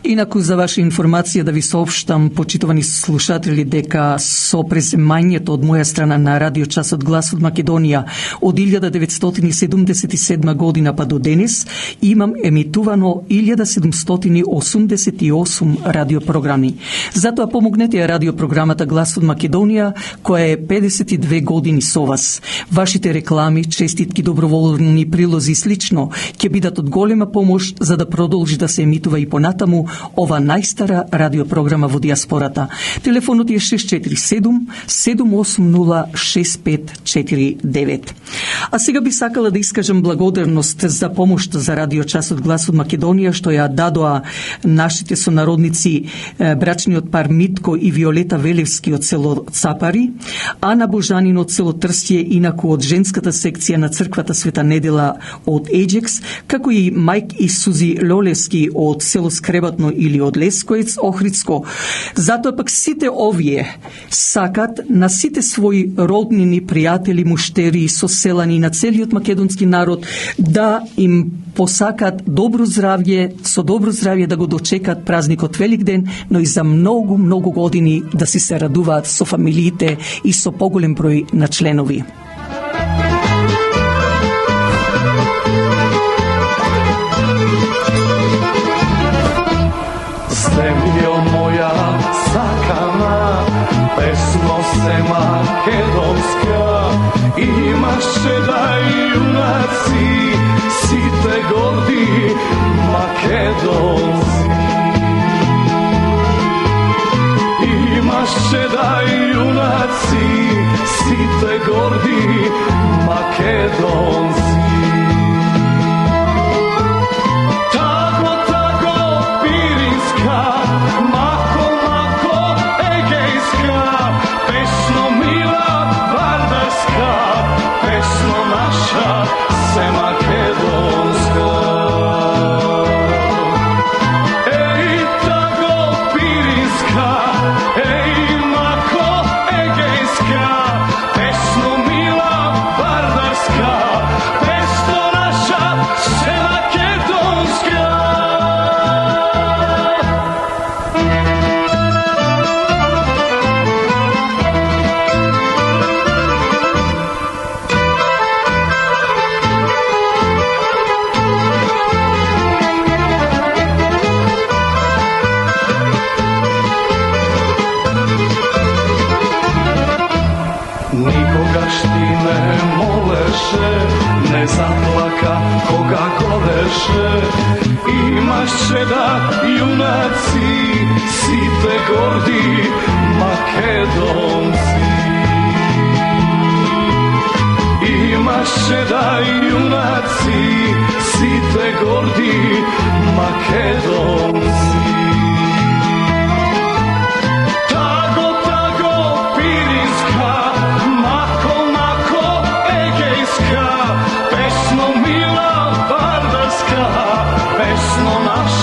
Инаку за ваша информација да ви соопштам, почитувани слушатели, дека со преземањето од моја страна на радиочасот Глас од Македонија од 1977 година па до денес имам емитувано 1788 радиопрограми. Затоа помогнете ја радиопрограмата Глас од Македонија, која е 52 години со вас. Вашите реклами, честитки, доброволни прилози и слично ќе бидат од голема помош за да продолжи да се емитува и понатаму ова најстара радиопрограма во диаспората. Телефонот е 647-780-6549. А сега би сакала да искажам благодарност за помошта за радиочасот Глас од Македонија, што ја дадоа нашите сонародници, брачниот пар Митко и Виолета Велевски од село Цапари, Ана Божанин од село Трстие, инаку од женската секција на црквата Света Недела од Еджекс, како и Мајк и Сузи Лолевски од село Скребатно или од Лескоец, Охридско. Затоа пак сите овие сакат на сите своји роднини, пријатели, муштери и соселани на целиот македонски народ да им посакат добро здравје, со добро здравје да го дочекат празникот Великден, но и за многу, многу години да си се радуваат со фамилиите и со поголем број на членови. Земјо моја сакана, песно се македонска, имаше да јунаци, сите горди македонци. Имаше да јунаци, сите горди македонци. Имаше да јунаци, сите горди македонци.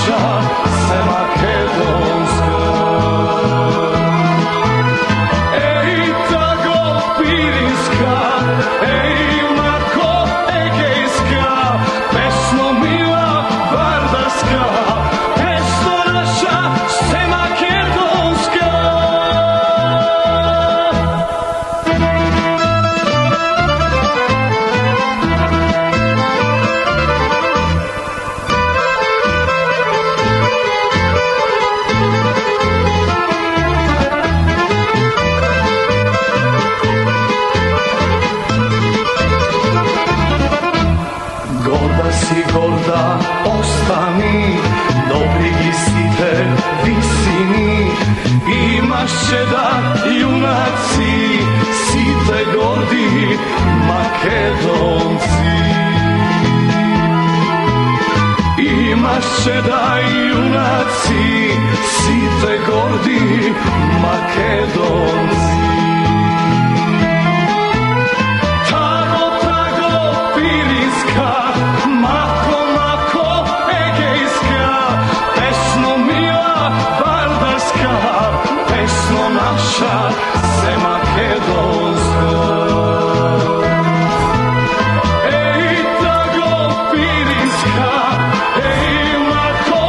Имаше да јунаци, сите горди македонци. Имаше да јунаци, сите горди македонци. Таго, таго, пиринска, мако, мако, егејска, песно мила, вардарска, песно наша, се македонска. Ей, таго, пиринска, ей, мако,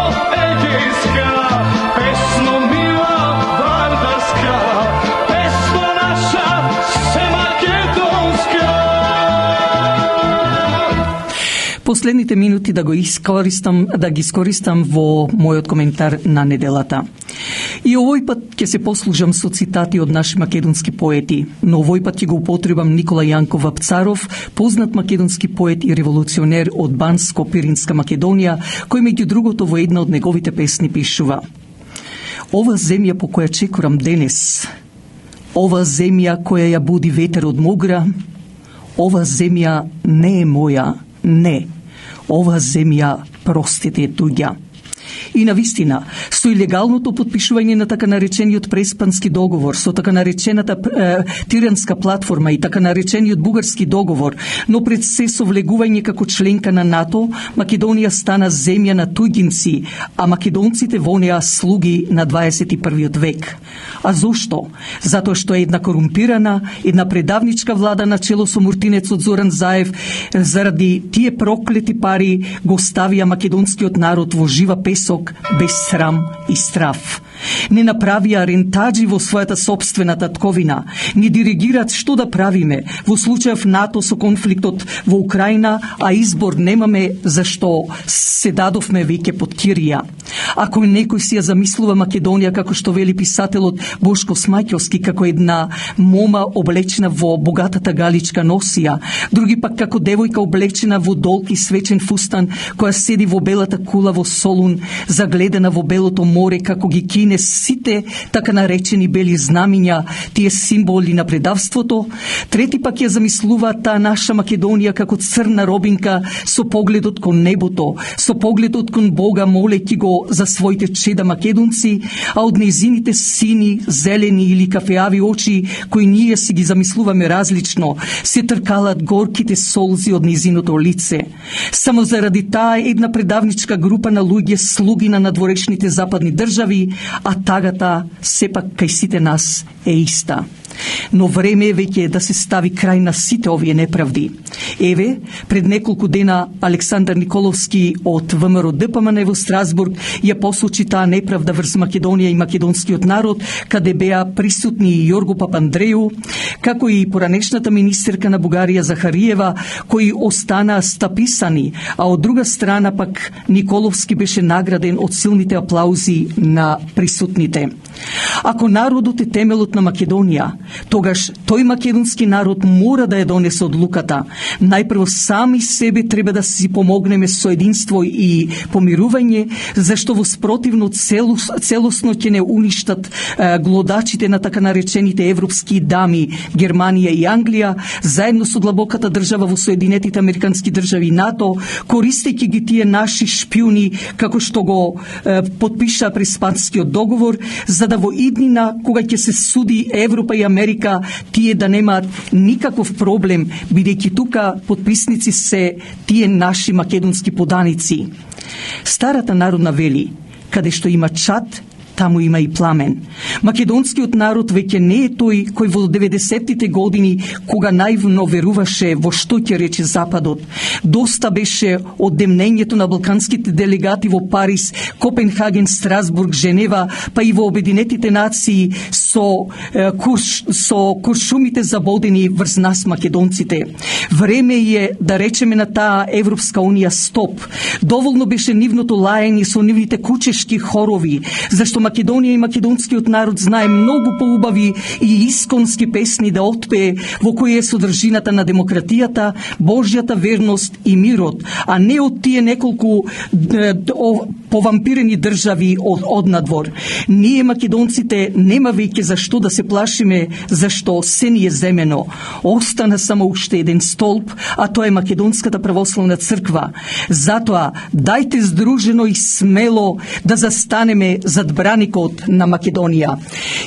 последните минути да ги искористам во мојот коментар на неделата. И овој пат ќе се послужам со цитати од наши македонски поети, но овој пат ќе го употребам Никола Јанков Вапцаров, познат македонски поет и револуционер од Банско-Пиринска Македонија, кој меѓу другото во една од неговите песни пишува: Ова земја по која чекорам денес, ова земја која ја буди ветер од Могра, ова земја не е моја, не, ова земја простите е туѓа. И навистина, со илегалното подпишување на така наречениот Преспански договор, со така наречената Тиранска платформа и така наречениот Бугарски договор, но пред се со влегување како членка на НАТО, Македонија стана земја на туѓинци, а македонците во неа слуги на 21. век. А зошто? Затоа што е една корумпирана, една предавничка влада на чело со муртинецот Зоран Заев, заради тие проклети пари го ставија македонскиот народ во жива песок, без срам и страф. Не направија рентаджи во својата собствена татковина, не диригираат што да правиме во случајов НАТО со конфликтот во Украина, а избор немаме зашто се дадовме веќе под Кирија. Ако некој си ја замислува Македонија како што вели писателот Бошко Смаќовски, како една мома облечена во богатата галичка носија, други пак како девојка облечена во долг и свечен фустан, која седи во белата кула во Солун, загледана во белото море, како ги кине сите така наречени бели знамиња, тие символи на предавството. Трети пак ја замислува таа наша Македонија како црна робинка со погледот кон небото, со погледот кон Бога, молејќи го за своите чеда македонци, а од нејзините сини, зелени или кафеави очи, кои ние си ги замислуваме различно, се тркалат горките солзи од нејзиното лице. Само заради таа една предавничка група на луѓе, слуги на надворешните западни држави, а тагата сепак кај сите нас е иста. Но време е веќе да се стави крај на сите овие неправди. Еве, пред неколку дена Александар Николовски од ВМРО ДПМН во Страсбург ја посочи таа неправда врз Македонија и македонскиот народ, каде беа присутни и Јорго Папандреју, како и поранешната министерка на Бугарија Захариева, кои останаа стаписани, а од друга страна пак Николовски беше награден од силните аплаузи на присутните. Ако народот е темелот на Македонија, тогаш тој македонски народ мора да ја донесе одлуката. Најпрво сами себе треба да си помогнеме со единство и помирување, зашто во спротивно целосно ќе не уништат глодачите на така наречените европски дами Германија и Англија, заедно со длабоката држава во Соединетите Американски држави и НАТО, користејќи ги тие наши шпиуни, како што го подпиша Преспанскиот договор, за да во иднина, кога ќе се суди Европа и Америка, тие да немаат никаков проблем, бидејќи тука подписници се тие наши македонски поданици. Старата народна вели, каде што има чад, таму има и пламен. Македонскиот народ веќе не е тој кој во 90-тите години, кога наивно веруваше во што ќе рече Западот. Доста беше од демнењето на балканските делегати во Париз, Копенхаген, Страсбург, Женева, па и во Обединетите нации со куршумите забодени врз нас македонците. Време е да речеме на таа Европска унија стоп. Доволно беше нивното лаење со нивните кучешки хорови, зашто Македонија и македонскиот народ знае многу поубави и исконски песни да отпее, во кои е содржината на демократијата, Божјата верност и мирот, а не од тие неколку повампирени држави од надвор. Ние македонците нема веќе за што да се плашиме, зашто се ни е земено. Остана само уште еден столб, а тоа е Македонската православна црква. Затоа, дајте здружено и смело да застанеме зад браникот на Македонија.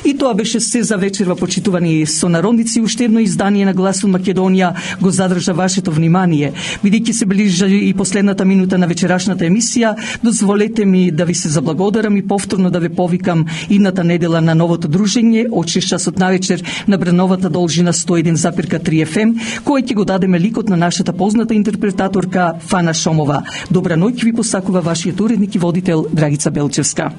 И тоа беше се за вечерва, почитувани сонародници. Уште едно издание на Глас од Македонија го задржа вашето внимание. Бидејќи се ближи и последната минута на вечерашната емисија, дозволете ми да ви се заблагодарам и повторно да ве повикам идната недела на новото дружење од 6 часот навечер на брановата должина 101,3 FM, кој ќе го дадеме ликот на нашата позната интерпретаторка Фана Шомова. Добра ноќ ви посакува вашиот уредник и водител Драгица Белчевска.